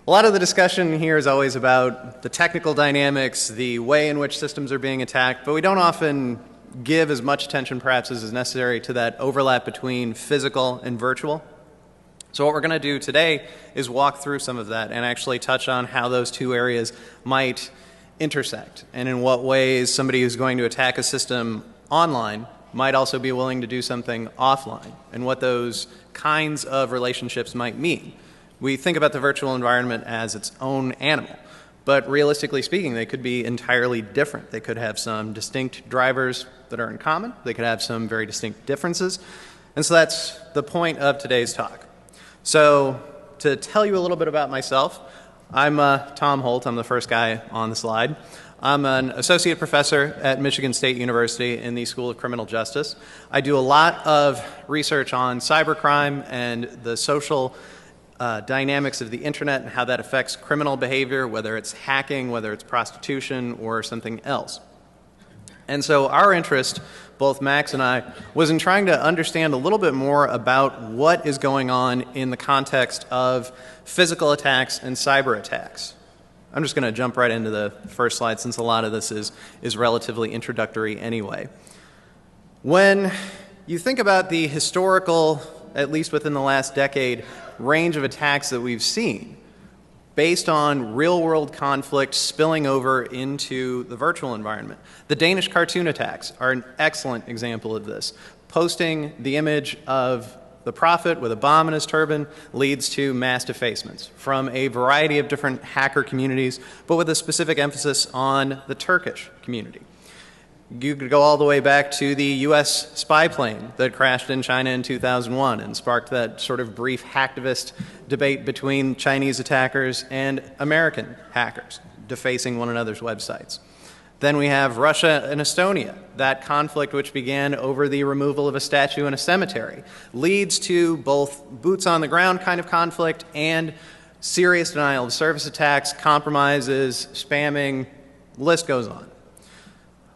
A lot of the discussion here is always about the technical dynamics, the way in which systems are being attacked, but we don't often give as much attention perhaps as is necessary to that overlap between physical and virtual. So what we're going to do today is walk through some of that and actually touch on how those two areas might intersect and in what ways somebody who's going to attack a system online might also be willing to do something offline and what those kinds of relationships might mean. We think about the virtual environment as its own animal, but realistically speaking, they could be entirely different. They could have some distinct drivers that are in common. They could have some very distinct differences. And so that's the point of today's talk. So to tell you a little bit about myself, I'm Tom Holt. I'm the first guy on the slide. I'm an associate professor at Michigan State University in the School of Criminal Justice. I do a lot of research on cybercrime and the social dynamics of the internet and how that affects criminal behavior, whether it's hacking, whether it's prostitution, or something else. And so our interest, both Max and I, was in trying to understand a little bit more about what is going on in the context of physical attacks and cyber attacks. I'm just going to jump right into the first slide since a lot of this is relatively introductory anyway. When you think about the historical, at least within the last decade, range of attacks that we've seen based on real-world conflict spilling over into the virtual environment. The Danish cartoon attacks are an excellent example of this. Posting the image of the prophet with a bomb in his turban leads to mass defacements from a variety of different hacker communities, but with a specific emphasis on the Turkish community. You could go all the way back to the U.S. spy plane that crashed in China in 2001 and sparked that sort of brief hacktivist debate between Chinese attackers and American hackers, defacing one another's websites. Then we have Russia and Estonia. That conflict, which began over the removal of a statue in a cemetery, leads to both boots on the ground kind of conflict and serious denial of service attacks, compromises, spamming, the list goes on.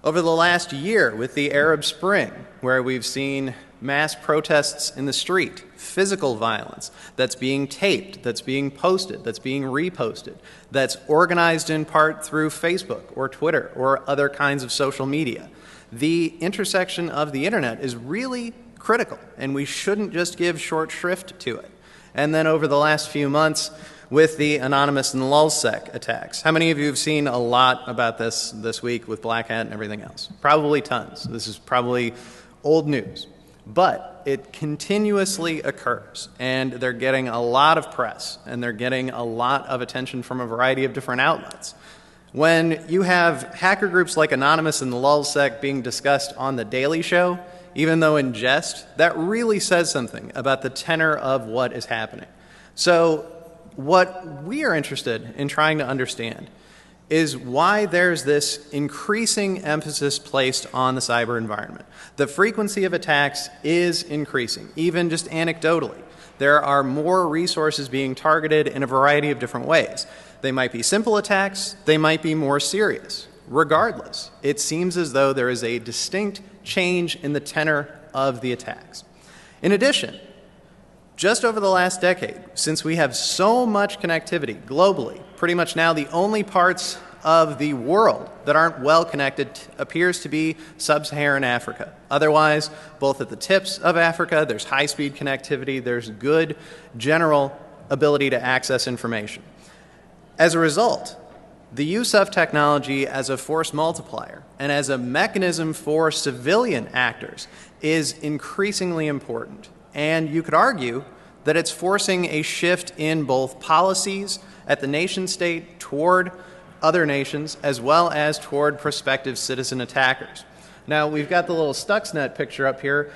Over the last year with the Arab Spring, where we've seen mass protests in the street, physical violence that's being taped, that's being posted, that's being reposted, that's organized in part through Facebook or Twitter or other kinds of social media. The intersection of the internet is really critical, and we shouldn't just give short shrift to it. And then over the last few months, with the Anonymous and LulzSec attacks. How many of you have seen a lot about this week with Black Hat and everything else? Probably tons. This is probably old news. But it continuously occurs, and they're getting a lot of press, and they're getting a lot of attention from a variety of different outlets. When you have hacker groups like Anonymous and the LulzSec being discussed on The Daily Show, even though in jest, that really says something about the tenor of what is happening. So what we are interested in trying to understand is why there's this increasing emphasis placed on the cyber environment. The frequency of attacks is increasing, even just anecdotally. There are more resources being targeted in a variety of different ways. They might be simple attacks, they might be more serious. Regardless, it seems as though there is a distinct change in the tenor of the attacks. In addition, just over the last decade, since we have so much connectivity globally, pretty much now the only parts of the world that aren't well connected appears to be sub-Saharan Africa. Otherwise, both at the tips of Africa, there's high-speed connectivity, there's good general ability to access information. As a result, the use of technology as a force multiplier and as a mechanism for civilian actors is increasingly important. And you could argue that it's forcing a shift in both policies at the nation state toward other nations as well as toward prospective citizen attackers. Now, we've got the little Stuxnet picture up here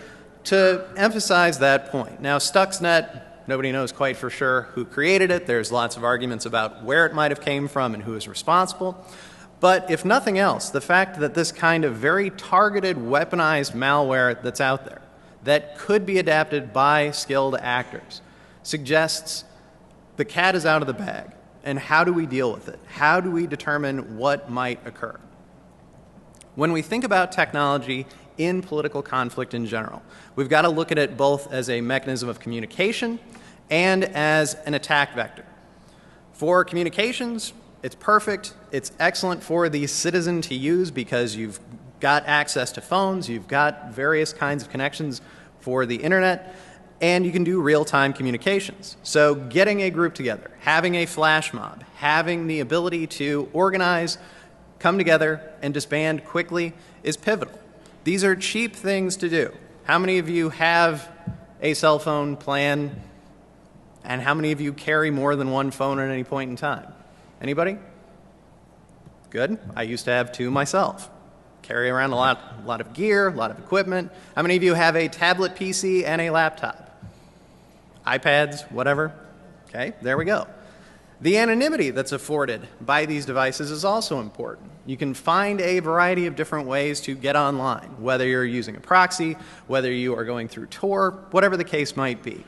to emphasize that point. Now, Stuxnet, nobody knows quite for sure who created it. There's lots of arguments about where it might have came from and who is responsible. But if nothing else, the fact that this kind of very targeted, weaponized malware that's out there that could be adapted by skilled actors suggests the cat is out of the bag. And how do we deal with it? How do we determine what might occur? When we think about technology in political conflict in general, we've got to look at it both as a mechanism of communication and as an attack vector. For communications, it's perfect. It's excellent for the citizen to use because you've got access to phones, you've got various kinds of connections for the internet, and you can do real-time communications. So getting a group together, having a flash mob, having the ability to organize, come together, and disband quickly is pivotal. These are cheap things to do. How many of you have a cell phone plan, and how many of you carry more than one phone at any point in time? Anybody? Good. I used to have two myself. Carry around a lot of gear, a lot of equipment. How many of you have a tablet PC and a laptop? iPads, whatever? Okay, there we go. The anonymity that's afforded by these devices is also important. You can find a variety of different ways to get online, whether you're using a proxy, whether you are going through Tor, whatever the case might be.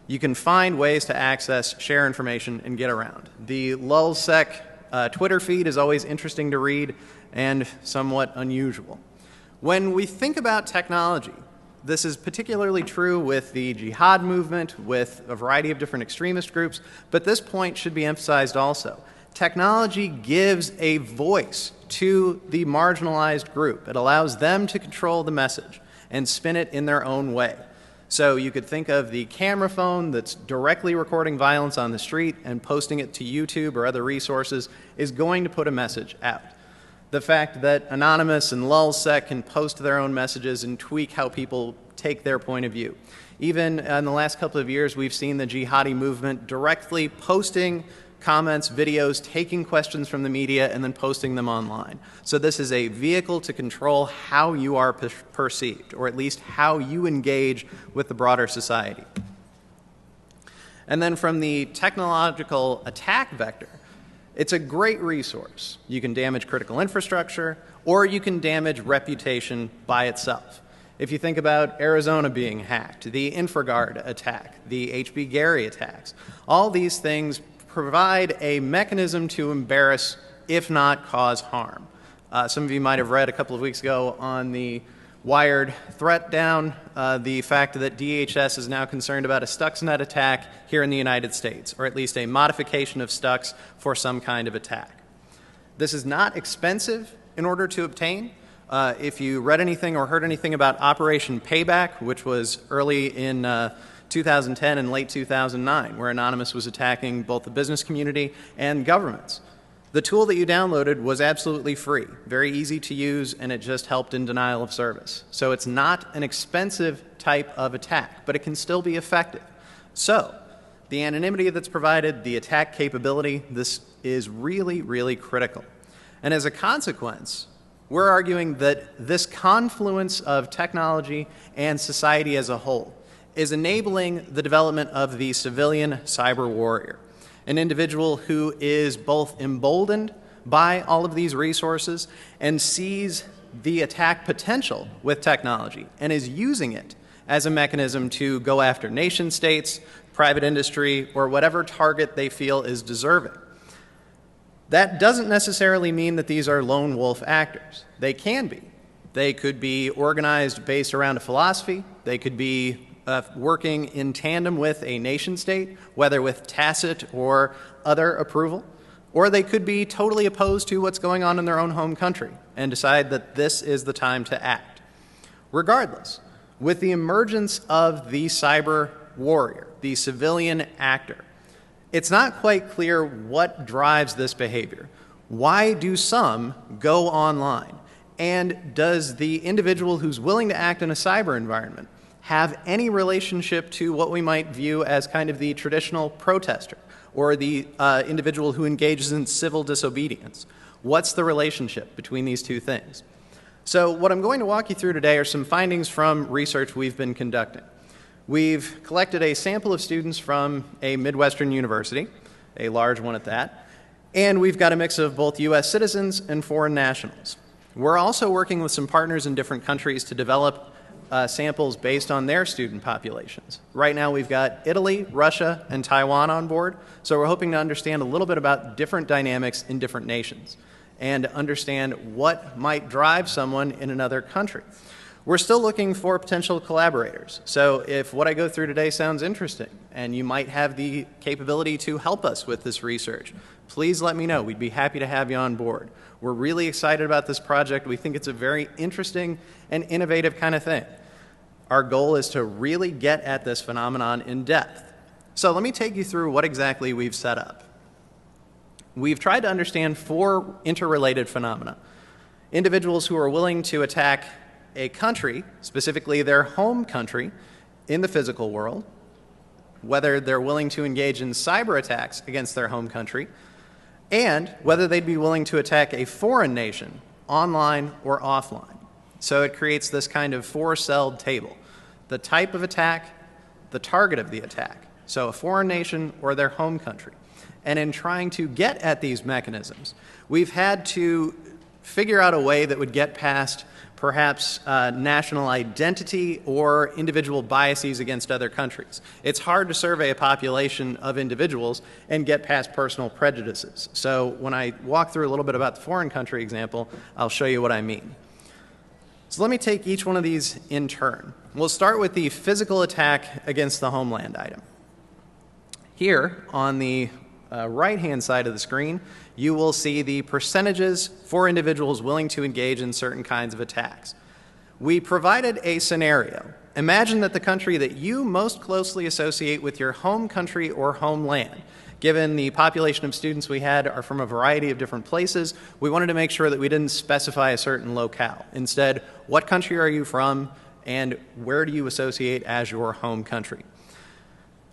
You can find ways to access, share information, and get around. The lulzsec Twitter feed is always interesting to read and somewhat unusual. When we think about technology, this is particularly true with the jihad movement, with a variety of different extremist groups, but this point should be emphasized also. Technology gives a voice to the marginalized group. It allows them to control the message and spin it in their own way. So you could think of the camera phone that's directly recording violence on the street and posting it to YouTube or other resources is going to put a message out. The fact that Anonymous and lulzsec can post their own messages and tweak how people take their point of view. Even in the last couple of years, we've seen the jihadi movement directly posting comments, videos, taking questions from the media, and then posting them online. So this is a vehicle to control how you are perceived, or at least how you engage with the broader society. And then from the technological attack vector, it's a great resource. You can damage critical infrastructure, or you can damage reputation by itself. If you think about Arizona being hacked, the InfraGard attack, the HB Gary attacks, all these things provide a mechanism to embarrass, if not cause harm. Some of you might have read a couple of weeks ago on the Wired threat down, the fact that DHS is now concerned about a Stuxnet attack here in the United States, or at least a modification of Stux for some kind of attack. This is not expensive in order to obtain. If you read anything or heard anything about Operation Payback, which was early in 2010 and late 2009, where Anonymous was attacking both the business community and governments, the tool that you downloaded was absolutely free, very easy to use, and it just helped in denial of service. So it's not an expensive type of attack, but it can still be effective. So the anonymity that's provided, the attack capability, this is really, really critical. And as a consequence, we're arguing that this confluence of technology and society as a whole is enabling the development of the civilian cyber warrior, an individual who is both emboldened by all of these resources and sees the attack potential with technology and is using it as a mechanism to go after nation states, private industry, or whatever target they feel is deserving. That doesn't necessarily mean that these are lone wolf actors. They can be. They could be organized based around a philosophy. They could be working in tandem with a nation state, whether with tacit or other approval, or they could be totally opposed to what's going on in their own home country and decide that this is the time to act. Regardless, with the emergence of the cyber warrior, the civilian actor, it's not quite clear what drives this behavior. Why do some go online? And does the individual who's willing to act in a cyber environment have any relationship to what we might view as kind of the traditional protester or the individual who engages in civil disobedience? What's the relationship between these two things? So what I'm going to walk you through today are some findings from research we've been conducting. We've collected a sample of students from a Midwestern university, a large one at that, and we've got a mix of both U.S. citizens and foreign nationals. We're also working with some partners in different countries to develop samples based on their student populations. Right now we've got Italy, Russia, and Taiwan on board, so we're hoping to understand a little bit about different dynamics in different nations and understand what might drive someone in another country. We're still looking for potential collaborators. So if what I go through today sounds interesting and you might have the capability to help us with this research, please let me know. We'd be happy to have you on board. We're really excited about this project. We think it's a very interesting and innovative kind of thing. Our goal is to really get at this phenomenon in depth. So let me take you through what exactly we've set up. We've tried to understand 4 interrelated phenomena. Individuals who are willing to attack a country, specifically their home country, in the physical world, whether they're willing to engage in cyber attacks against their home country, and whether they'd be willing to attack a foreign nation, online or offline. So it creates this kind of 4-celled table. The type of attack, the target of the attack, so a foreign nation or their home country. And in trying to get at these mechanisms, we've had to figure out a way that would get past perhaps national identity or individual biases against other countries. It's hard to survey a population of individuals and get past personal prejudices. So when I walk through a little bit about the foreign country example, I'll show you what I mean. So let me take each one of these in turn. We'll start with the physical attack against the homeland item. Here on the right-hand side of the screen, you will see the percentages for individuals willing to engage in certain kinds of attacks. We provided a scenario. Imagine that the country that you most closely associate with your home country or homeland, given the population of students we had are from a variety of different places, we wanted to make sure that we didn't specify a certain locale. Instead, what country are you from and where do you associate as your home country?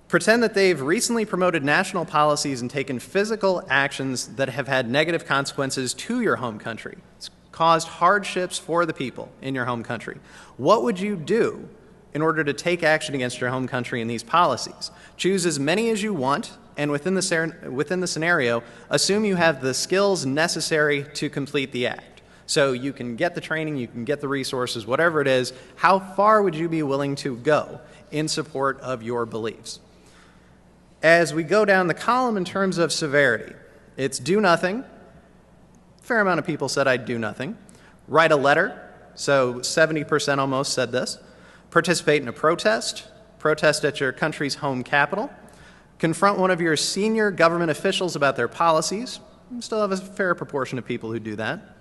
Pretend that they've recently promoted national policies and taken physical actions that have had negative consequences to your home country. It's caused hardships for the people in your home country. What would you do in order to take action against your home country in these policies? Choose as many as you want, and within the scenario, assume you have the skills necessary to complete the act. So you can get the training, you can get the resources, whatever it is. How far would you be willing to go in support of your beliefs? As we go down the column in terms of severity, it's do nothing. A fair amount of people said I'd do nothing. Write a letter, so 70% almost said this. Participate in a protest at your country's home capital. Confront one of your senior government officials about their policies. You still have a fair proportion of people who do that.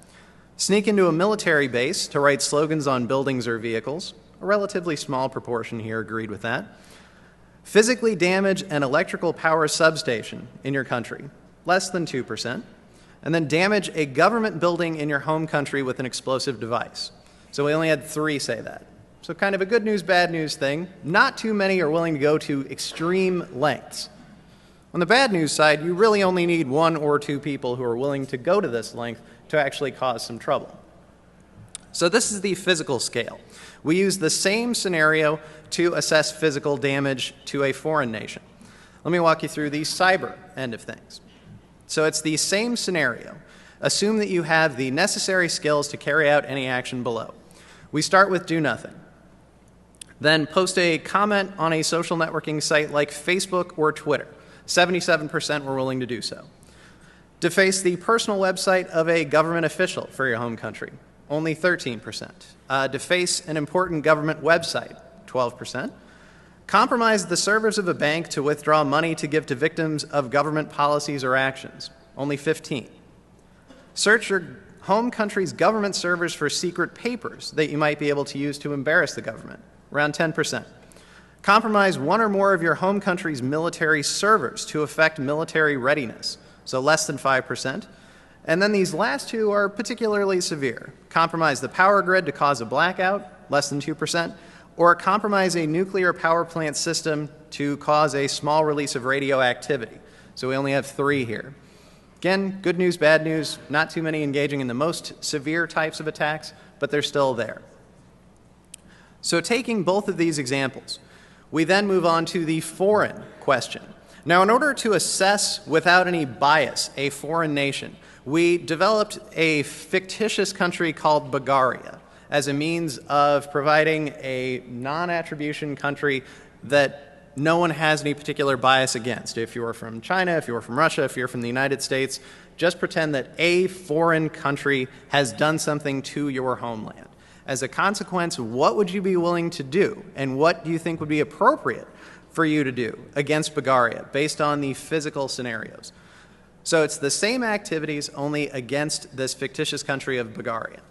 Sneak into a military base to write slogans on buildings or vehicles. A relatively small proportion here agreed with that. Physically damage an electrical power substation in your country, less than 2%, and then damage a government building in your home country with an explosive device. So we only had 3 say that. So kind of a good news, bad news thing. Not too many are willing to go to extreme lengths. On the bad news side, you really only need 1 or 2 people who are willing to go to this length to actually cause some trouble. So this is the physical scale. We use the same scenario to assess physical damage to a foreign nation. Let me walk you through the cyber end of things. So it's the same scenario. Assume that you have the necessary skills to carry out any action below. We start with do nothing. Then post a comment on a social networking site like Facebook or Twitter. 77% were willing to do so. Deface the personal website of a government official for your home country. Only 13%. Deface an important government website, 12%. Compromise the servers of a bank to withdraw money to give to victims of government policies or actions, only 15%. Search your home country's government servers for secret papers that you might be able to use to embarrass the government, around 10%. Compromise one or more of your home country's military servers to affect military readiness, so less than 5%. And then these last 2 are particularly severe. Compromise the power grid to cause a blackout, less than 2%, or compromise a nuclear power plant system to cause a small release of radioactivity. So we only have 3 here. Again, good news, bad news, not too many engaging in the most severe types of attacks, but they're still there. So taking both of these examples, we then move on to the foreign question. Now, in order to assess without any bias a foreign nation, we developed a fictitious country called Bulgaria as a means of providing a non-attribution country that no one has any particular bias against. If you're from China, if you're from Russia, if you're from the United States, just pretend that a foreign country has done something to your homeland. As a consequence, what would you be willing to do? And what do you think would be appropriate for you to do against Bulgaria based on the physical scenarios? So it's the same activities, only against this fictitious country of Bulgaria.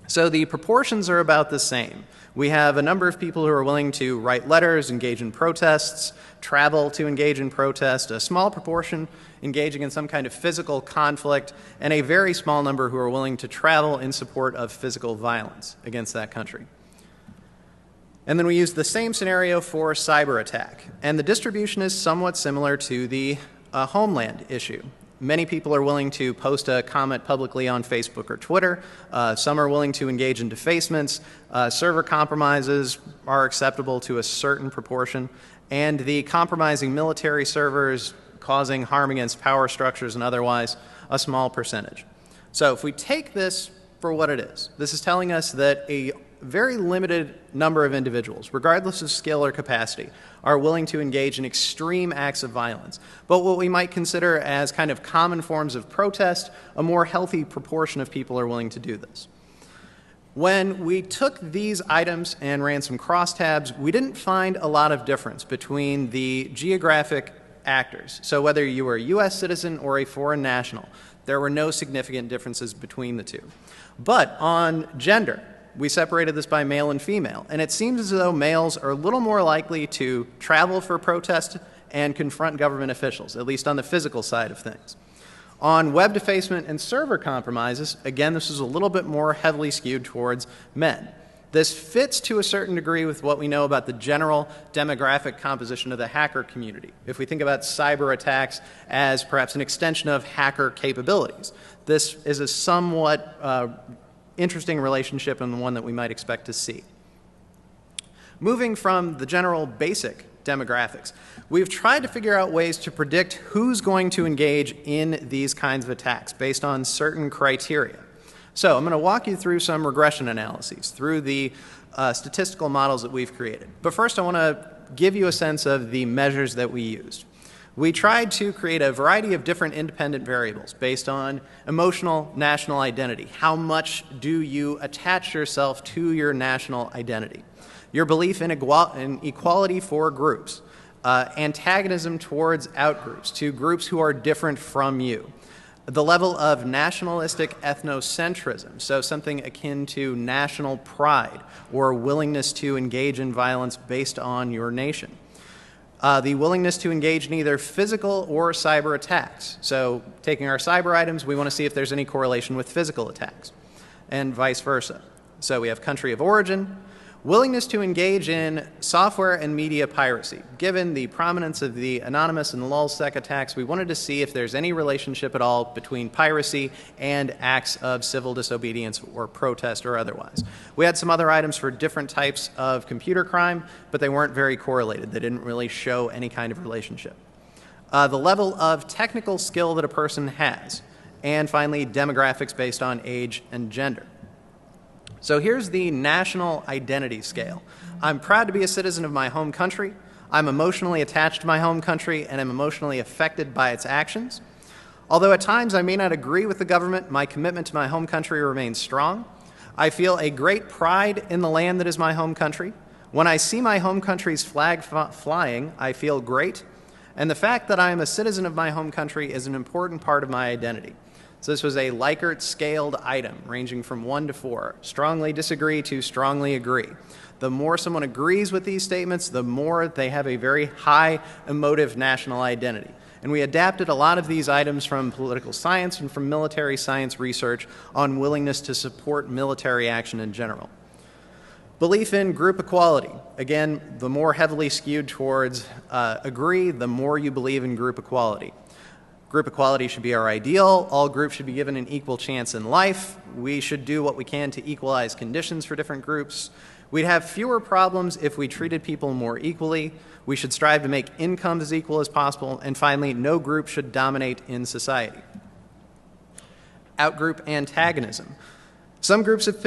So the proportions are about the same. We have a number of people who are willing to write letters, engage in protests, travel to engage in protest, a small proportion engaging in some kind of physical conflict, and a very small number who are willing to travel in support of physical violence against that country. And then we use the same scenario for cyber attack. And the distribution is somewhat similar to the homeland issue. Many people are willing to post a comment publicly on Facebook or Twitter. Some are willing to engage in defacements. Server compromises are acceptable to a certain proportion. And the compromising military servers causing harm against power structures and otherwise, a small percentage. So if we take this for what it is, this is telling us that a very limited number of individuals, regardless of skill or capacity, are willing to engage in extreme acts of violence. But what we might consider as kind of common forms of protest, a more healthy proportion of people are willing to do this. When we took these items and ran some crosstabs, we didn't find a lot of difference between the geographic actors. So whether you were a U.S. citizen or a foreign national, there were no significant differences between the two. But on gender, we separated this by male and female, and it seems as though males are a little more likely to travel for protest and confront government officials, at least on the physical side of things. On web defacement and server compromises, again, this is a little bit more heavily skewed towards men. This fits to a certain degree with what we know about the general demographic composition of the hacker community. If we think about cyber attacks as perhaps an extension of hacker capabilities, this is a somewhat interesting relationship and one that we might expect to see. Moving from the general basic demographics, we've tried to figure out ways to predict who's going to engage in these kinds of attacks based on certain criteria. So I'm going to walk you through some regression analyses through the statistical models that we've created. But first I want to give you a sense of the measures that we used. We tried to create a variety of different independent variables based on emotional national identity. How much do you attach yourself to your national identity? Your belief in equality for groups, antagonism towards outgroups, to groups who are different from you. The level of nationalistic ethnocentrism, so something akin to national pride or willingness to engage in violence based on your nation. The willingness to engage in either physical or cyber attacks. So taking our cyber items, we want to see if there's any correlation with physical attacks, and vice versa. So we have country of origin, willingness to engage in software and media piracy. Given the prominence of the anonymous and lulzsec attacks, we wanted to see if there's any relationship at all between piracy and acts of civil disobedience or protest or otherwise. We had some other items for different types of computer crime, but they weren't very correlated. They didn't really show any kind of relationship. The level of technical skill that a person has. And finally, demographics based on age and gender. So here's the national identity scale. I'm proud to be a citizen of my home country. I'm emotionally attached to my home country and I'm emotionally affected by its actions. Although at times I may not agree with the government, my commitment to my home country remains strong. I feel a great pride in the land that is my home country. When I see my home country's flag flying, I feel great. And the fact that I am a citizen of my home country is an important part of my identity. So this was a Likert scaled item ranging from 1 to 4. Strongly disagree to strongly agree. The more someone agrees with these statements, the more they have a very high emotive national identity. And we adapted a lot of these items from political science and from military science research on willingness to support military action in general. Belief in group equality. Again, the more heavily skewed towards agree, the more you believe in group equality. Group equality should be our ideal. All groups should be given an equal chance in life. We should do what we can to equalize conditions for different groups. We'd have fewer problems if we treated people more equally. We should strive to make incomes as equal as possible. And finally, no group should dominate in society. Outgroup antagonism. Some groups of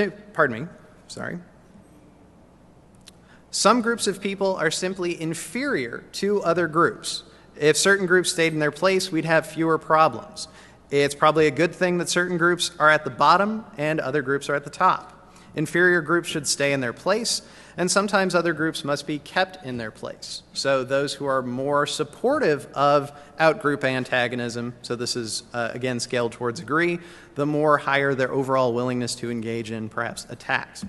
people are simply inferior to other groups. If certain groups stayed in their place, we'd have fewer problems. It's probably a good thing that certain groups are at the bottom and other groups are at the top. Inferior groups should stay in their place, and sometimes other groups must be kept in their place. So those who are more supportive of outgroup antagonism, so this is again scaled towards agree, the more higher their overall willingness to engage in perhaps attacks.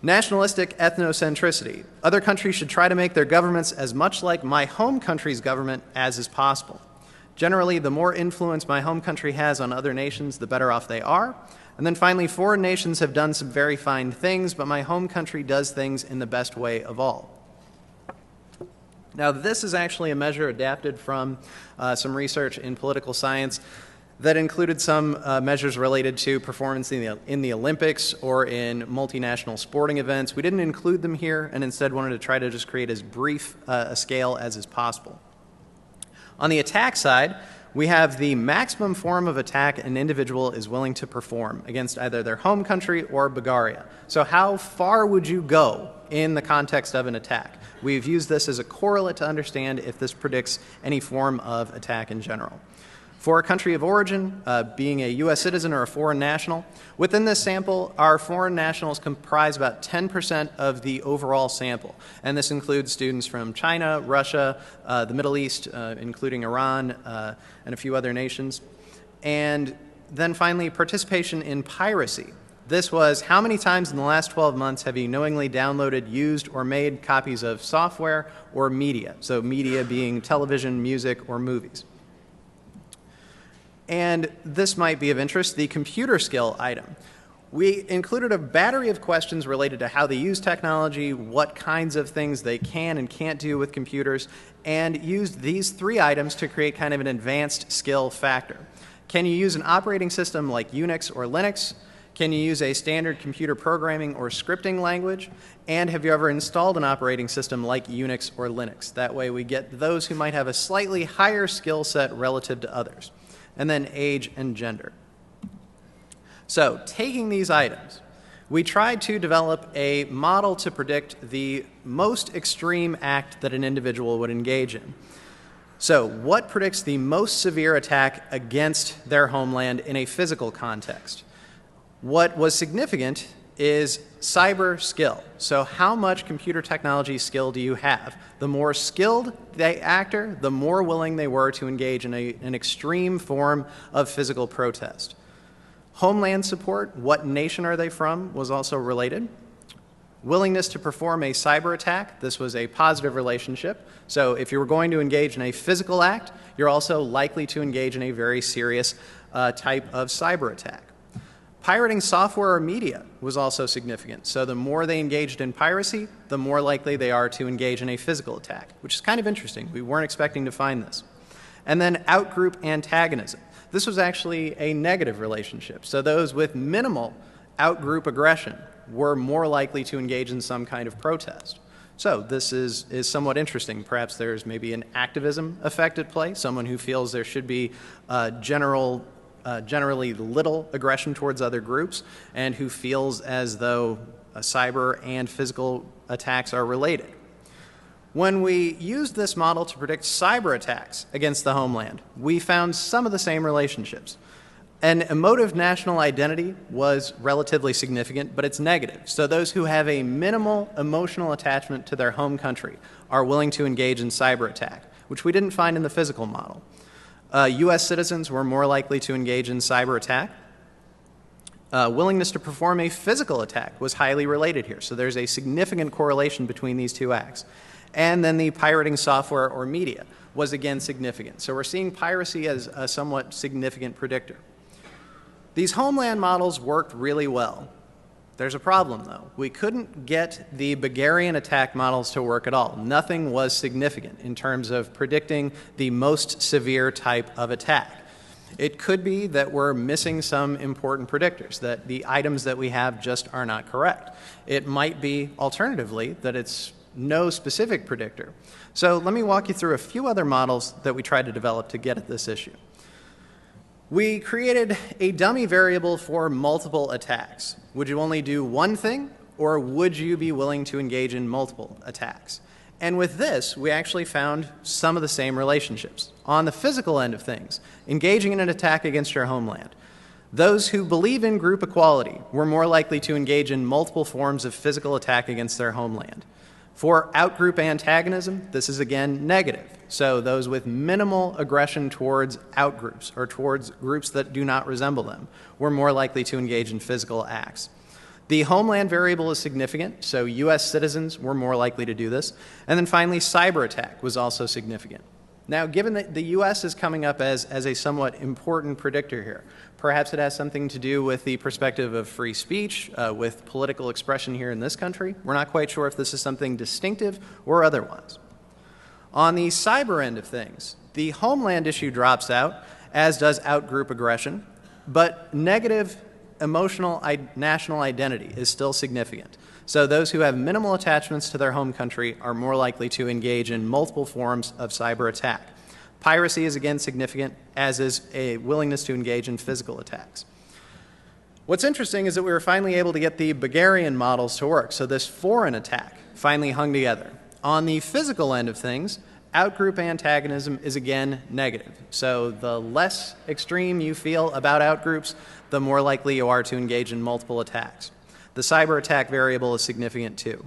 Nationalistic ethnocentricity. Other countries should try to make their governments as much like my home country's government as is possible. Generally, the more influence my home country has on other nations, the better off they are. And then finally, foreign nations have done some very fine things, but my home country does things in the best way of all. Now, this is actually a measure adapted from some research in political science that included some measures related to performance in the Olympics or in multinational sporting events. We didn't include them here and instead wanted to try to just create as brief a scale as is possible. On the attack side, we have the maximum form of attack an individual is willing to perform against either their home country or Bulgaria. So how far would you go in the context of an attack? We've used this as a correlate to understand if this predicts any form of attack in general. For a country of origin, being a U.S. citizen or a foreign national, within this sample, our foreign nationals comprise about 10% of the overall sample. And this includes students from China, Russia, the Middle East, including Iran, and a few other nations. And then finally, participation in piracy. This was how many times in the last 12 months have you knowingly downloaded, used, or made copies of software or media? So media being television, music, or movies. And this might be of interest, the computer skill item. We included a battery of questions related to how they use technology, what kinds of things they can and can't do with computers, and used these 3 items to create kind of an advanced skill factor. Can you use an operating system like Unix or Linux? Can you use a standard computer programming or scripting language? And have you ever installed an operating system like Unix or Linux? That way we get those who might have a slightly higher skill set relative to others. And then age and gender. So taking these items, we tried to develop a model to predict the most extreme act that an individual would engage in. So what predicts the most severe attack against their homeland in a physical context? What was significant is cyber skill. So how much computer technology skill do you have? The more skilled the actor, the more willing they were to engage in an extreme form of physical protest. Homeland support, what nation are they from, was also related. Willingness to perform a cyber attack, this was a positive relationship. So if you were going to engage in a physical act, you're also likely to engage in a very serious type of cyber attack. Pirating software or media was also significant. So the more they engaged in piracy, the more likely they are to engage in a physical attack, which is kind of interesting. We weren't expecting to find this. And then outgroup antagonism. This was actually a negative relationship. So those with minimal outgroup aggression were more likely to engage in some kind of protest. So this is somewhat interesting. Perhaps there's maybe an activism effect at play, someone who feels there should be generally little aggression towards other groups, and who feels as though cyber and physical attacks are related. When we used this model to predict cyber attacks against the homeland, we found some of the same relationships. An emotive national identity was relatively significant, but it's negative. So those who have a minimal emotional attachment to their home country are willing to engage in cyber attack, which we didn't find in the physical model. U.S. citizens were more likely to engage in cyber attack. Willingness to perform a physical attack was highly related here. So there's a significant correlation between these 2 acts. And then the pirating software or media was again significant. So we're seeing piracy as a somewhat significant predictor. These homeland models worked really well. There's a problem, though. We couldn't get the Bulgarian attack models to work at all. Nothing was significant in terms of predicting the most severe type of attack. It could be that we're missing some important predictors, that the items that we have just are not correct. It might be, alternatively, that it's no specific predictor. So let me walk you through a few other models that we tried to develop to get at this issue. We created a dummy variable for multiple attacks. Would you only do one thing, or would you be willing to engage in multiple attacks? And with this, we actually found some of the same relationships. On the physical end of things, engaging in an attack against your homeland, Those who believe in group equality were more likely to engage in multiple forms of physical attack against their homeland. For outgroup antagonism, this is again negative. So those with minimal aggression towards outgroups or towards groups that do not resemble them were more likely to engage in physical acts. The homeland variable is significant, so U.S. citizens were more likely to do this. And then finally, cyber attack was also significant. Now, given that the U.S. is coming up as a somewhat important predictor here, perhaps it has something to do with the perspective of free speech, with political expression here in this country. We're not quite sure if this is something distinctive or otherwise. On the cyber end of things, the homeland issue drops out, as does outgroup aggression, but negative emotional national identity is still significant. So those who have minimal attachments to their home country are more likely to engage in multiple forms of cyber attack. Piracy is again significant, as is a willingness to engage in physical attacks. What's interesting is that we were finally able to get the Bulgarian models to work, so this foreign attack finally hung together. On the physical end of things, outgroup antagonism is again negative. So the less extreme you feel about outgroups, the more likely you are to engage in multiple attacks. The cyber attack variable is significant too.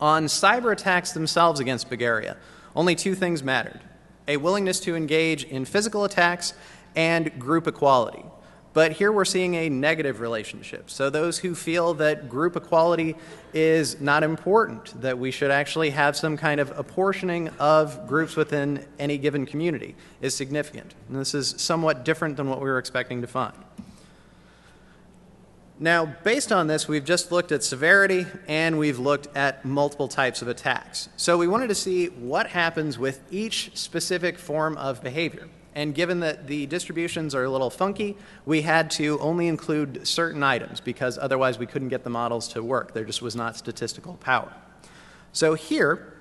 On cyber attacks themselves against Bulgaria, only two things mattered: a willingness to engage in physical attacks and group equality. But here we're seeing a negative relationship. So those who feel that group equality is not important, that we should actually have some kind of apportioning of groups within any given community, is significant. And this is somewhat different than what we were expecting to find. Now, based on this, we've just looked at severity and we've looked at multiple types of attacks. So we wanted to see what happens with each specific form of behavior. And given that the distributions are a little funky, we had to only include certain items because otherwise we couldn't get the models to work. There just was not statistical power. So here,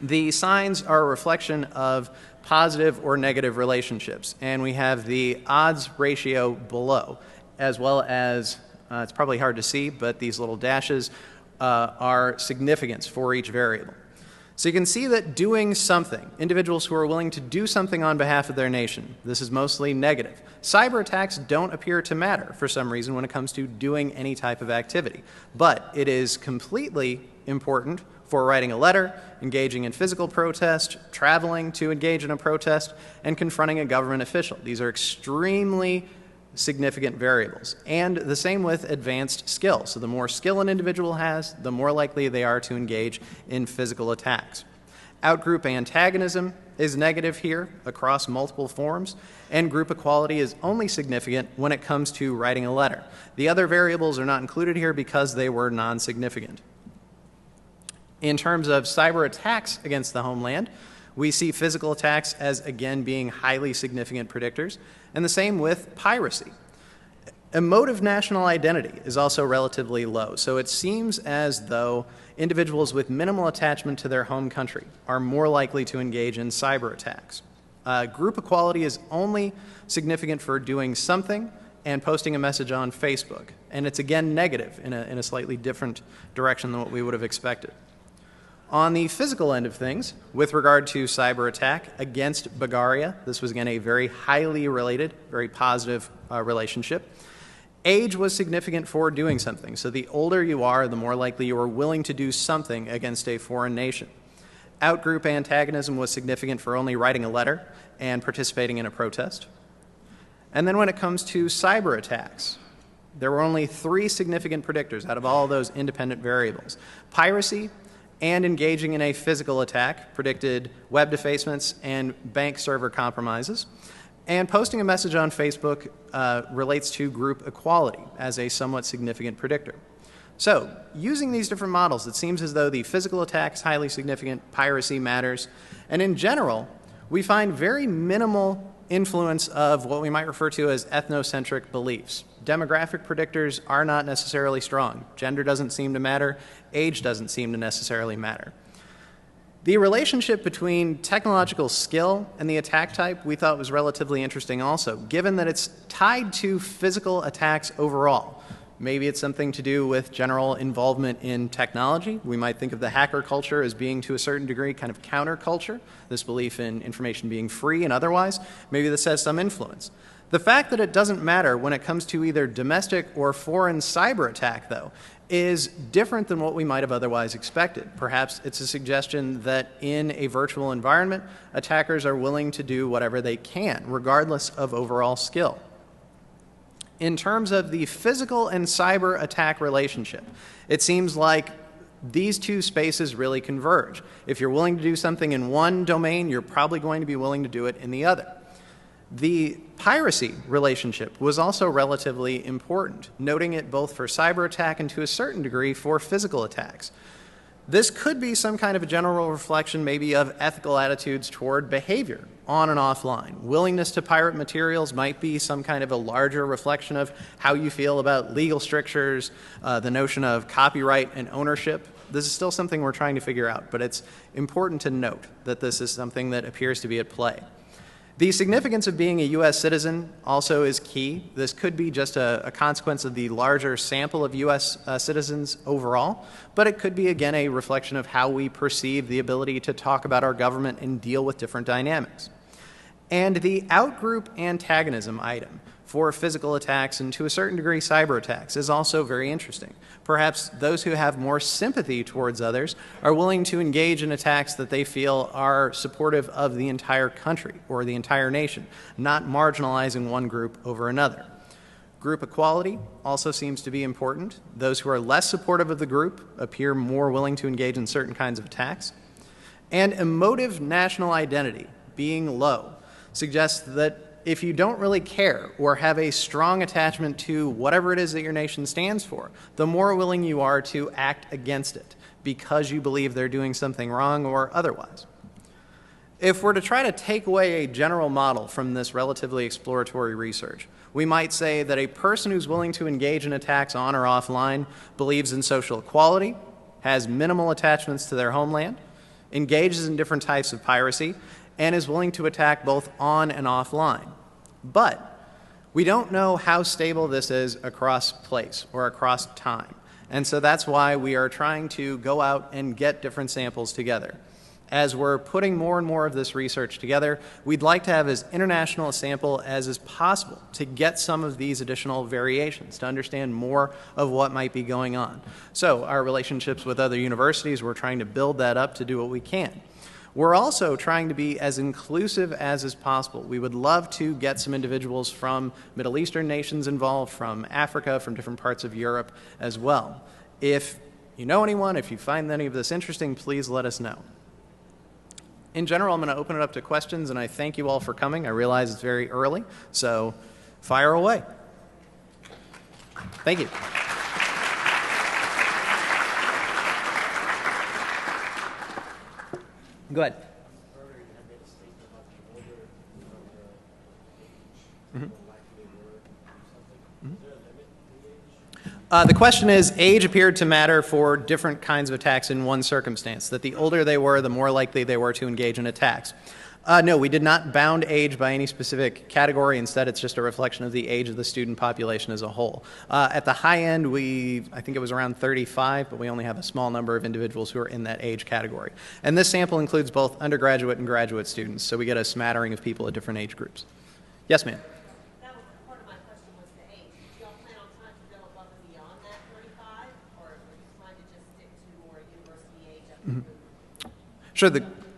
the signs are a reflection of positive or negative relationships. And we have the odds ratio below, as well as, it's probably hard to see, but these little dashes are significance for each variable. So you can see that doing something, individuals who are willing to do something on behalf of their nation, this is mostly negative. Cyber attacks don't appear to matter for some reason when it comes to doing any type of activity. But it is completely important for writing a letter, engaging in physical protest, traveling to engage in a protest, and confronting a government official. These are extremely significant variables. And the same with advanced skill. So the more skill an individual has, the more likely they are to engage in physical attacks. Outgroup antagonism is negative here across multiple forms, and group equality is only significant when it comes to writing a letter. The other variables are not included here because they were non-significant. In terms of cyber attacks against the homeland, we see physical attacks as, again, being highly significant predictors, and the same with piracy. Emotive national identity is also relatively low, so it seems as though individuals with minimal attachment to their home country are more likely to engage in cyber attacks. Group equality is only significant for doing something and posting a message on Facebook, and it's again negative in a slightly different direction than what we would have expected. On the physical end of things, with regard to cyber attack against Bulgaria, this was again a very highly related, very positive relationship. Age was significant for doing something. So the older you are, the more likely you are willing to do something against a foreign nation. Outgroup antagonism was significant for only writing a letter and participating in a protest. And then when it comes to cyber attacks, there were only 3 significant predictors out of all those independent variables. Piracy and engaging in a physical attack predicted web defacements and bank server compromises. And posting a message on Facebook relates to group equality as a somewhat significant predictor. So, using these different models, it seems as though the physical attack is highly significant, piracy matters, and in general, we find very minimal influence of what we might refer to as ethnocentric beliefs. Demographic predictors are not necessarily strong. Gender doesn't seem to matter. Age doesn't seem to necessarily matter. The relationship between technological skill and the attack type we thought was relatively interesting also, given that it's tied to physical attacks overall. Maybe it's something to do with general involvement in technology. We might think of the hacker culture as being, to a certain degree, kind of counterculture, this belief in information being free and otherwise. Maybe this has some influence. The fact that it doesn't matter when it comes to either domestic or foreign cyber attack, though, is different than what we might have otherwise expected. Perhaps it's a suggestion that in a virtual environment, attackers are willing to do whatever they can, regardless of overall skill. In terms of the physical and cyber attack relationship, it seems like these two spaces really converge. If you're willing to do something in one domain, you're probably going to be willing to do it in the other. The piracy relationship was also relatively important, noting it both for cyber attack and to a certain degree for physical attacks. This could be some kind of a general reflection maybe of ethical attitudes toward behavior on and offline. Willingness to pirate materials might be some kind of a larger reflection of how you feel about legal strictures, the notion of copyright and ownership. This is still something we're trying to figure out, but it's important to note that this is something that appears to be at play. The significance of being a U.S. citizen also is key. This could be just a consequence of the larger sample of U.S. Citizens overall, but it could be, again, a reflection of how we perceive the ability to talk about our government and deal with different dynamics. And the outgroup antagonism item for physical attacks and to a certain degree cyber attacks is also very interesting. Perhaps those who have more sympathy towards others are willing to engage in attacks that they feel are supportive of the entire country or the entire nation, not marginalizing one group over another. Group equality also seems to be important. Those who are less supportive of the group appear more willing to engage in certain kinds of attacks. And emotive national identity being low suggests that if you don't really care or have a strong attachment to whatever it is that your nation stands for, the more willing you are to act against it because you believe they're doing something wrong or otherwise. If we're to try to take away a general model from this relatively exploratory research, we might say that a person who's willing to engage in attacks on or offline believes in social equality, has minimal attachments to their homeland, engages in different types of piracy, and is willing to attack both on and offline. But we don't know how stable this is across place or across time. And so that's why we are trying to go out and get different samples together. As we're putting more and more of this research together, we'd like to have as international a sample as is possible to get some of these additional variations, to understand more of what might be going on. So our relationships with other universities, we're trying to build that up to do what we can. We're also trying to be as inclusive as is possible. We would love to get some individuals from Middle Eastern nations involved, from Africa, from different parts of Europe as well. If you know anyone, if you find any of this interesting, please let us know. In general, I'm going to open it up to questions, and I thank you all for coming. I realize it's very early, so fire away. Thank you. Go ahead. The question is, age appeared to matter for different kinds of attacks in one circumstance, that the older they were, the more likely they were to engage in attacks. No, we did not bound age by any specific category. Instead, it's just a reflection of the age of the student population as a whole. At the high end, I think it was around 35, but we only have a small number of individuals who are in that age category. And this sample includes both undergraduate and graduate students, so we get a smattering of people at different age groups. Yes, ma'am? That was part of my question was the age. Do y'all plan on trying to go above and beyond that 35, or are you trying to just stick to more university age? Sure.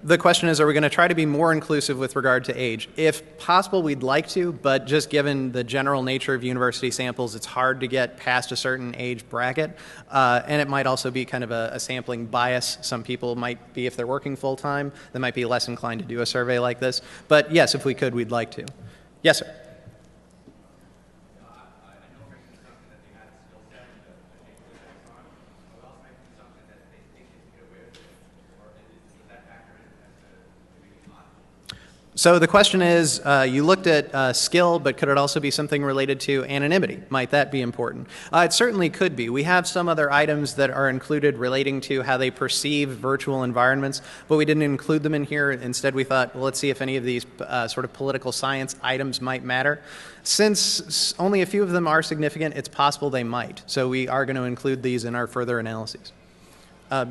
The question is, are we going to try to be more inclusive with regard to age? If possible, we'd like to, but just given the general nature of university samples, it's hard to get past a certain age bracket. And it might also be kind of a sampling bias. Some people might be, if they're working full-time, they might be less inclined to do a survey like this. But yes, if we could, we'd like to. Yes, sir. So the question is, you looked at skill, but could it also be something related to anonymity? Might that be important? It certainly could be. We have some other items that are included relating to how they perceive virtual environments, but we didn't include them in here. Instead, we thought, well, let's see if any of these sort of political science items might matter. Since only a few of them are significant, it's possible they might. So we are going to include these in our further analyses.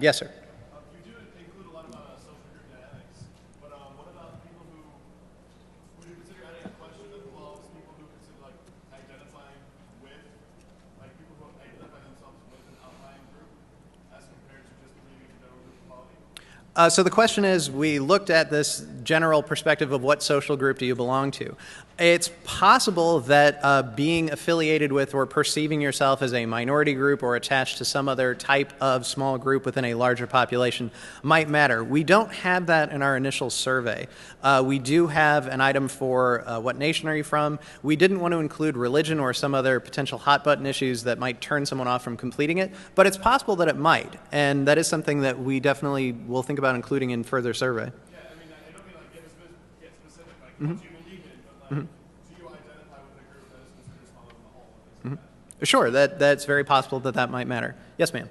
Yes, sir. So the question is, we looked at this general perspective of what social group do you belong to. It's possible that being affiliated with or perceiving yourself as a minority group or attached to some other type of small group within a larger population might matter. We don't have that in our initial survey. We do have an item for what nation are you from. We didn't want to include religion or some other potential hot button issues that might turn someone off from completing it, but it's possible that it might, and that is something that we definitely will think about including in further survey. Yeah, I mean, I don't mean like get specific, like what you believe in, but like, do you identify with a group that is considered smaller than the whole? And things like that. Sure, that's very possible that that might matter. Yes, ma'am. You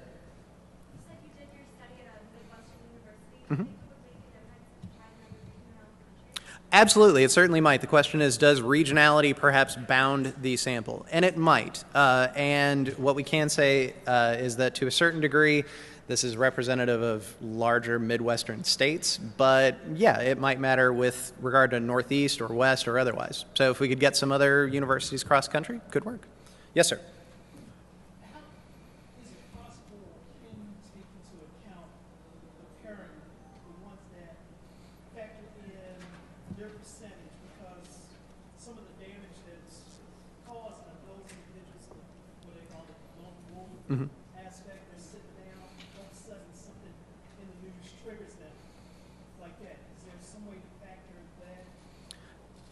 said you did your study at a Midwestern university. Do you think it would make a difference if you tried another region around the country? Absolutely, it certainly might. The question is, does regionality perhaps bound the sample? And it might. And what we can say is that to a certain degree, this is representative of larger Midwestern states, but yeah, it might matter with regard to Northeast or West or otherwise. So if we could get some other universities across country, could work. Yes, sir. How is it possible can you take into account the parent, the ones that factor in their percentage, because some of the damage that's caused on those individuals, what they call it, lone wolf aspect, they're sitting down, all of a sudden something in the news triggers them like that. Is there some way to factor that?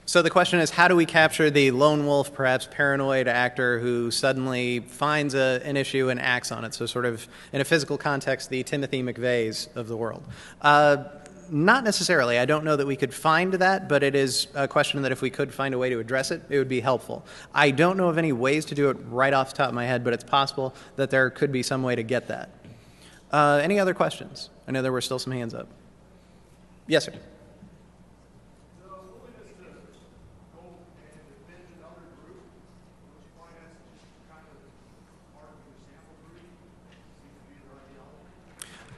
So the question is, how do we capture the lone wolf, perhaps paranoid actor who suddenly finds an issue and acts on it? So sort of, in a physical context, the Timothy McVeighs of the world. Not necessarily. I don't know that we could find that, but it is a question that if we could find a way to address it, it would be helpful. I don't know of any ways to do it right off the top of my head, but it's possible that there could be some way to get that. Any other questions? I know there were still some hands up. Yes, sir.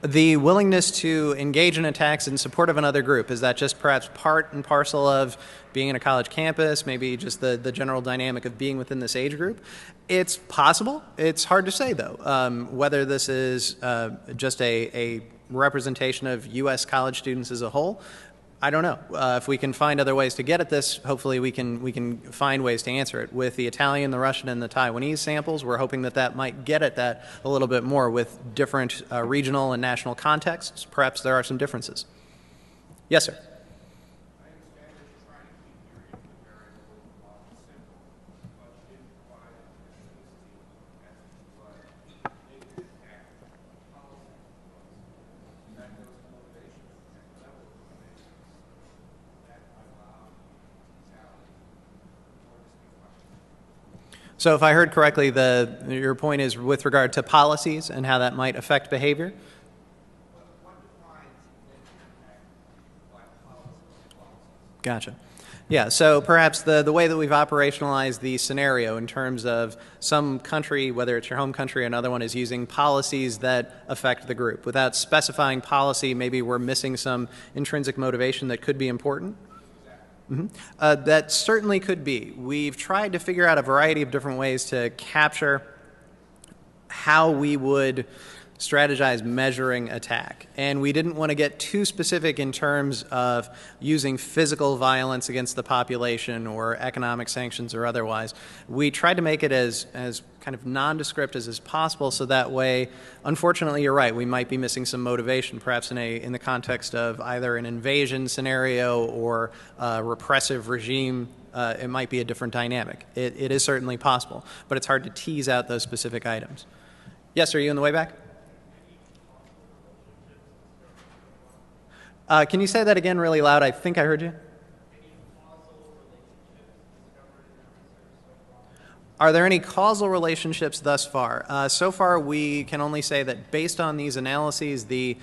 The willingness to engage in attacks in support of another group, is that just perhaps part and parcel of being in a college campus, maybe just the general dynamic of being within this age group? It's possible. It's hard to say, though, whether this is just a representation of U.S. college students as a whole. I don't know. If we can find other ways to get at this, hopefully we can find ways to answer it. With the Italian, the Russian, and the Taiwanese samples, we're hoping that that might get at that a little bit more with different regional and national contexts. Perhaps there are some differences. Yes, sir. So if I heard correctly, your point is with regard to policies and how that might affect behavior? Gotcha. Yeah, so perhaps the way that we've operationalized the scenario in terms of some country, whether it's your home country or another one, is using policies that affect the group. Without specifying policy, maybe we're missing some intrinsic motivation that could be important. That certainly could be. We've tried to figure out a variety of different ways to capture how we would strategize measuring attack. And we didn't want to get too specific in terms of using physical violence against the population or economic sanctions or otherwise. We tried to make it as kind of nondescript as is possible, so that way, unfortunately, you're right, we might be missing some motivation, perhaps in the context of either an invasion scenario or a repressive regime. It might be a different dynamic. It is certainly possible, but it's hard to tease out those specific items. Yes, are you in the way back? Can you say that again really loud? I think I heard you. Are there any causal relationships thus far? So far, we can only say that based on these analyses, the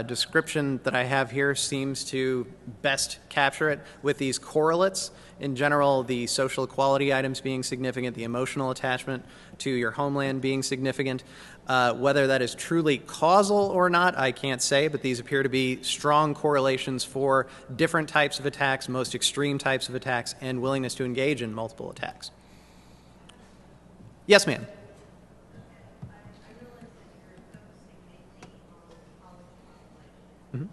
description that I have here seems to best capture it with these correlates. In general, the social equality items being significant, the emotional attachment to your homeland being significant. Whether that is truly causal or not, I can't say, but these appear to be strong correlations for different types of attacks, most extreme types of attacks, and willingness to engage in multiple attacks. Yes, ma'am. I realize that you're focusing mainly on the college population.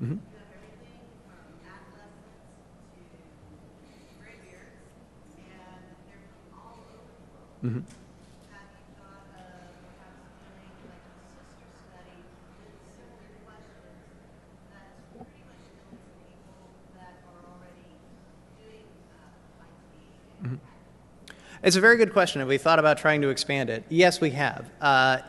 You have everything from adolescents to graybeards, and they're from all over the world. Have you thought of perhaps doing like a sister study with similar questions that's pretty much filled with people that are already doing IT? It's a very good question. Have we thought about trying to expand it? Yes, we have.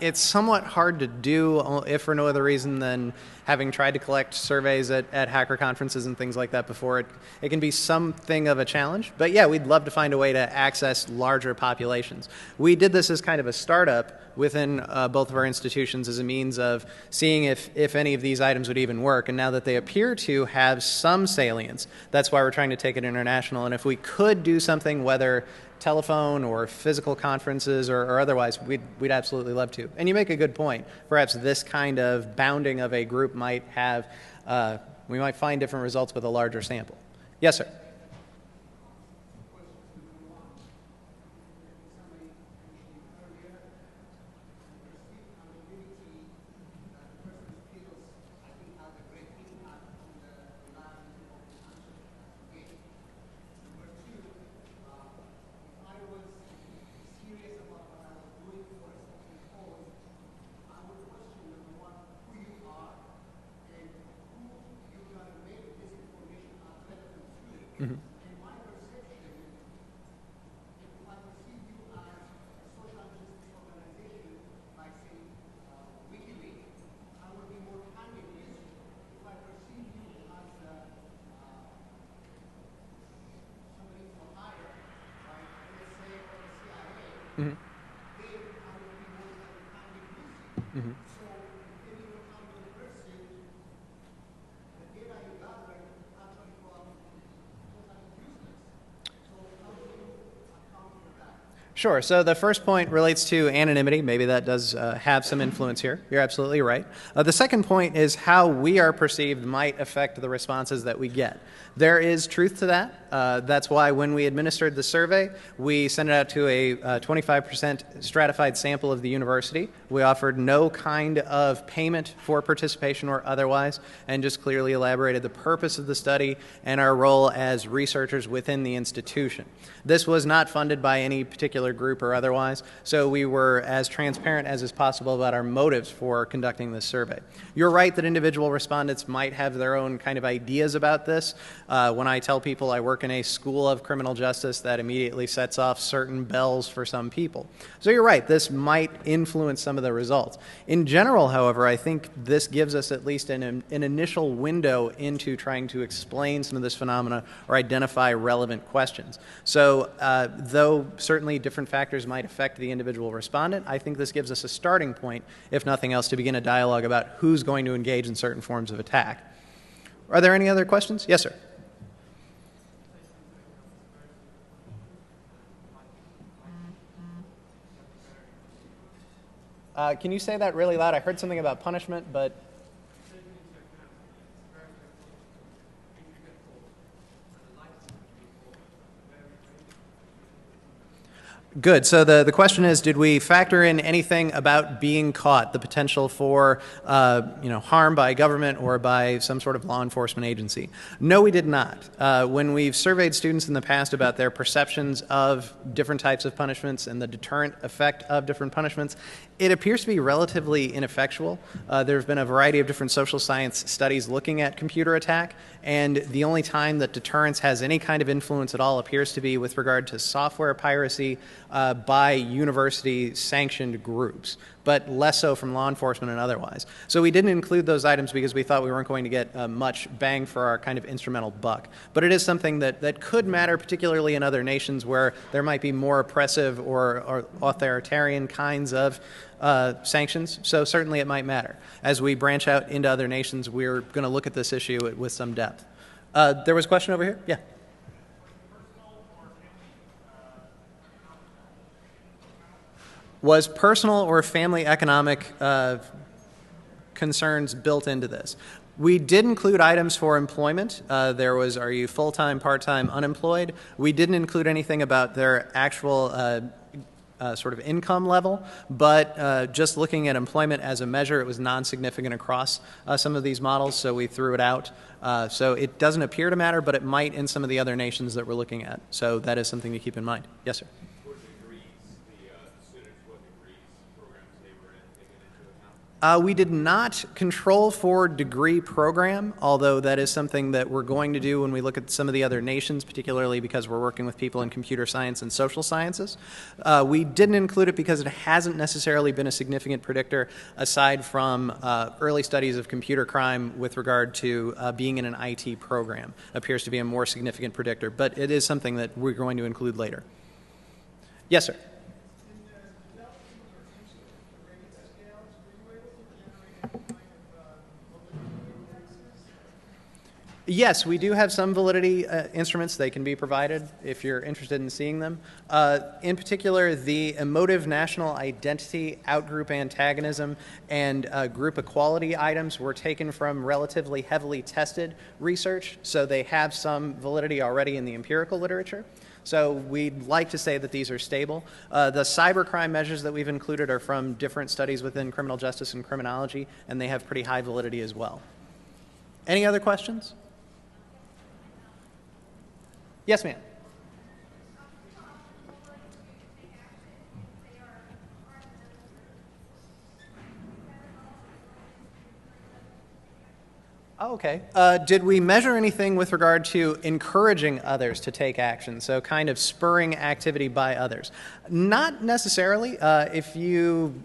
It's somewhat hard to do, if for no other reason than having tried to collect surveys at hacker conferences and things like that before. It can be something of a challenge. But yeah, we'd love to find a way to access larger populations. We did this as kind of a startup within both of our institutions as a means of seeing if any of these items would even work. And now that they appear to have some salience, that's why we're trying to take it international. And if we could do something, whether telephone or physical conferences or otherwise, we'd absolutely love to. And you make a good point. Perhaps this kind of bounding of a group might have, we might find different results with a larger sample. Yes, sir. Sure. So the first point relates to anonymity. Maybe that does have some influence here. You're absolutely right. The second point is how we are perceived might affect the responses that we get. There is truth to that. That's why when we administered the survey, we sent it out to a 25% stratified sample of the university. We offered no kind of payment for participation or otherwise, and just clearly elaborated the purpose of the study and our role as researchers within the institution. This was not funded by any particular group or otherwise, so we were as transparent as is possible about our motives for conducting this survey. You're right that individual respondents might have their own kind of ideas about this. When I tell people I work in a school of criminal justice, that immediately sets off certain bells for some people. So you're right, this might influence some of the results. In general, however, I think this gives us at least an initial window into trying to explain some of this phenomena or identify relevant questions. So though certainly different factors might affect the individual respondent, I think this gives us a starting point, if nothing else, to begin a dialogue about who's going to engage in certain forms of attack. Are there any other questions? Yes, sir. Can you say that really loud? I heard something about punishment, but... Good. So the question is, did we factor in anything about being caught, the potential for harm by government or by some sort of law enforcement agency? No, we did not. When we've surveyed students in the past about their perceptions of different types of punishments and the deterrent effect of different punishments, it appears to be relatively ineffectual. There have been a variety of different social science studies looking at computer attack, and the only time that deterrence has any kind of influence at all appears to be with regard to software piracy by university-sanctioned groups, but less so from law enforcement and otherwise. So we didn't include those items because we thought we weren't going to get much bang for our kind of instrumental buck. But it is something that could matter, particularly in other nations where there might be more oppressive or authoritarian kinds of sanctions. So certainly it might matter. As we branch out into other nations, we're going to look at this issue with some depth. There was a question over here? Yeah. Was personal or family economic concerns built into this? We did include items for employment. There was, are you full-time, part-time, unemployed? We didn't include anything about their actual sort of income level, but just looking at employment as a measure, it was non-significant across some of these models, so we threw it out. So it doesn't appear to matter, but it might in some of the other nations that we're looking at. So that is something to keep in mind. Yes, sir. We did not control for degree program, although that is something that we're going to do when we look at some of the other nations, particularly because we're working with people in computer science and social sciences. We didn't include it because it hasn't necessarily been a significant predictor aside from early studies of computer crime with regard to being in an IT program. Appears to be a more significant predictor, but it is something that we're going to include later. Yes, sir. Yes, we do have some validity instruments. They can be provided if you're interested in seeing them. In particular, the emotive national identity, outgroup antagonism, and group equality items were taken from relatively heavily tested research, so they have some validity already in the empirical literature. So we'd like to say that these are stable. The cybercrime measures that we've included are from different studies within criminal justice and criminology, and they have pretty high validity as well. Any other questions? Yes, ma'am. Oh, okay. Did we measure anything with regard to encouraging others to take action, so kind of spurring activity by others? Not necessarily. If you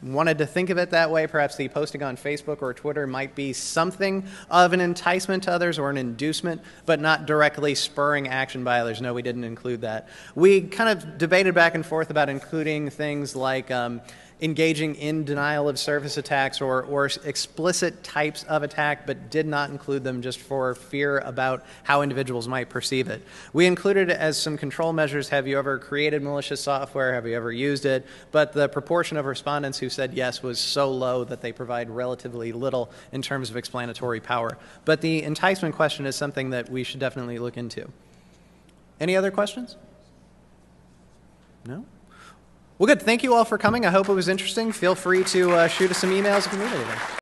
wanted to think of it that way, perhaps the posting on Facebook or Twitter might be something of an enticement to others or an inducement, but not directly spurring action by others. No, we didn't include that. We kind of debated back and forth about including things like engaging in denial of service attacks or explicit types of attack, but did not include them just for fear about how individuals might perceive it. We included it as some control measures. Have you ever created malicious software? Have you ever used it? But the proportion of respondents who said yes was so low that they provide relatively little in terms of explanatory power. But the enticement question is something that we should definitely look into. Any other questions? No? Well, good. Thank you all for coming. I hope it was interesting. Feel free to shoot us some emails if you need anything.